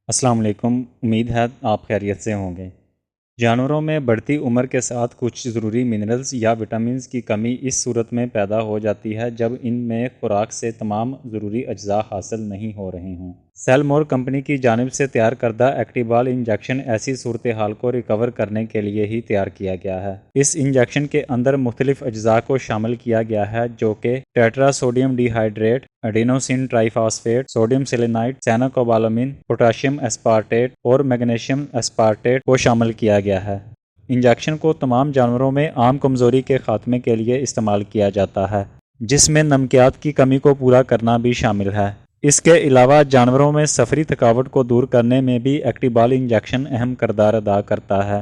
السلام علیکم، امید ہے آپ خیریت سے ہوں گے۔ جانوروں میں بڑھتی عمر کے ساتھ کچھ ضروری منرلز یا وٹامنز کی کمی اس صورت میں پیدا ہو جاتی ہے جب ان میں خوراک سے تمام ضروری اجزاء حاصل نہیں ہو رہے ہوں۔ سیلمور کمپنی کی جانب سے تیار کردہ ایکٹیبال انجیکشن ایسی صورتحال کو ریکور کرنے کے لیے ہی تیار کیا گیا ہے۔ اس انجیکشن کے اندر مختلف اجزاء کو شامل کیا گیا ہے جو کہ tetrasodium dihydrate, adenosine triphosphate, sodium selenite, cyanocobalamin, potassium aspartate اور میگنیشیم ایسپارٹیٹ کو شامل کیا گیا ہے۔ انجیکشن کو تمام جانوروں میں عام کمزوری کے خاتمے کے لیے استعمال کیا جاتا ہے، جس میں نمکیات کی کمی کو پورا کرنا بھی شامل ہے۔ اس کے علاوہ جانوروں میں سفری تھکاوٹ کو دور کرنے میں بھی ایکٹیبال انجیکشن اہم کردار ادا کرتا ہے۔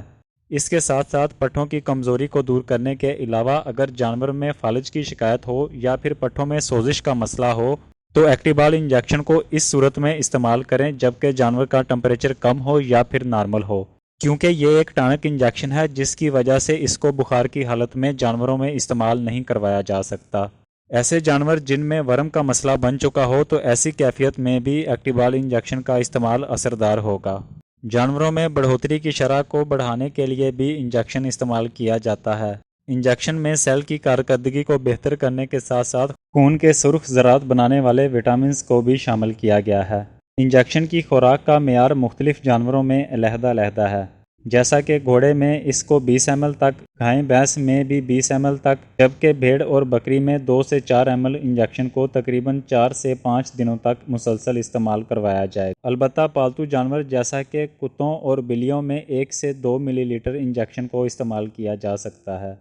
اس کے ساتھ ساتھ پٹھوں کی کمزوری کو دور کرنے کے علاوہ اگر جانور میں فالج کی شکایت ہو یا پھر پٹھوں میں سوزش کا مسئلہ ہو تو ایکٹیبال انجیکشن کو اس صورت میں استعمال کریں جبکہ جانور کا ٹمپریچر کم ہو یا پھر نارمل ہو، کیونکہ یہ ایک ٹانک انجیکشن ہے جس کی وجہ سے اس کو بخار کی حالت میں جانوروں میں استعمال نہیں کروایا جا سکتا۔ ایسے جانور جن میں ورم کا مسئلہ بن چکا ہو تو ایسی کیفیت میں بھی ایکٹیبال انجیکشن کا استعمال اثردار ہوگا۔ جانوروں میں بڑھوتری کی شرح کو بڑھانے کے لیے بھی انجیکشن استعمال کیا جاتا ہے۔ انجیکشن میں سیل کی کارکردگی کو بہتر کرنے کے ساتھ ساتھ خون کے سرخ ذرات بنانے والے وٹامنز کو بھی شامل کیا گیا ہے۔ انجیکشن کی خوراک کا معیار مختلف جانوروں میں علیحدہ ہے، جیسا کہ گھوڑے میں اس کو 20 ml تک، گائے بھینس میں بھی 20 ml تک، جبکہ بھیڑ اور بکری میں 2 سے 4 ml انجیکشن کو تقریباً 4 سے 5 دنوں تک مسلسل استعمال کروایا جائے۔ البتہ پالتو جانور جیسا کہ کتوں اور بلیوں میں 1 سے 2 ملی لیٹر انجیکشن کو استعمال کیا جا سکتا ہے۔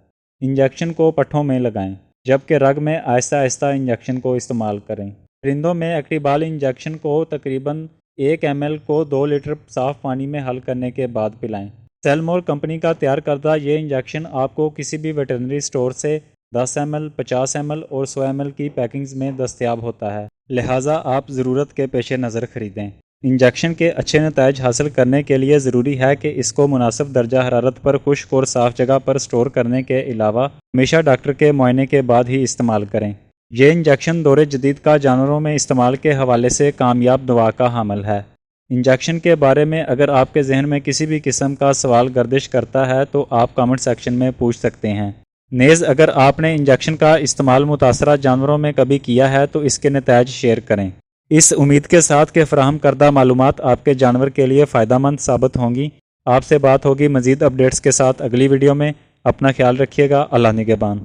انجیکشن کو پٹھوں میں لگائیں، جبکہ رگ میں آہستہ آہستہ انجیکشن کو استعمال کریں۔ پرندوں میں ایکٹیبال انجیکشن کو تقریباً 1 ml کو 2 لیٹر صاف پانی میں حل کرنے کے بعد پلائیں۔ سیلمور کمپنی کا تیار کردہ یہ انجیکشن آپ کو کسی بھی ویٹرنری سٹور سے 10 ml، 50 ml اور 100 ml کی پیکنگز میں دستیاب ہوتا ہے، لہٰذا آپ ضرورت کے پیش نظر خریدیں۔ انجیکشن کے اچھے نتائج حاصل کرنے کے لیے ضروری ہے کہ اس کو مناسب درجہ حرارت پر خشک اور صاف جگہ پر سٹور کرنے کے علاوہ ہمیشہ ڈاکٹر کے معائنے کے بعد ہی استعمال کریں۔ یہ انجیکشن دور جدید کا جانوروں میں استعمال کے حوالے سے کامیاب دوا کا حامل ہے۔ انجیکشن کے بارے میں اگر آپ کے ذہن میں کسی بھی قسم کا سوال گردش کرتا ہے تو آپ کامنٹ سیکشن میں پوچھ سکتے ہیں۔ نیز اگر آپ نے انجیکشن کا استعمال متاثرہ جانوروں میں کبھی کیا ہے تو اس کے نتائج شیئر کریں، اس امید کے ساتھ کہ فراہم کردہ معلومات آپ کے جانور کے لیے فائدہ مند ثابت ہوں گی۔ آپ سے بات ہوگی مزید اپڈیٹس کے ساتھ اگلی ویڈیو میں۔ اپنا خیال رکھیے گا۔ اللہ نگہبان۔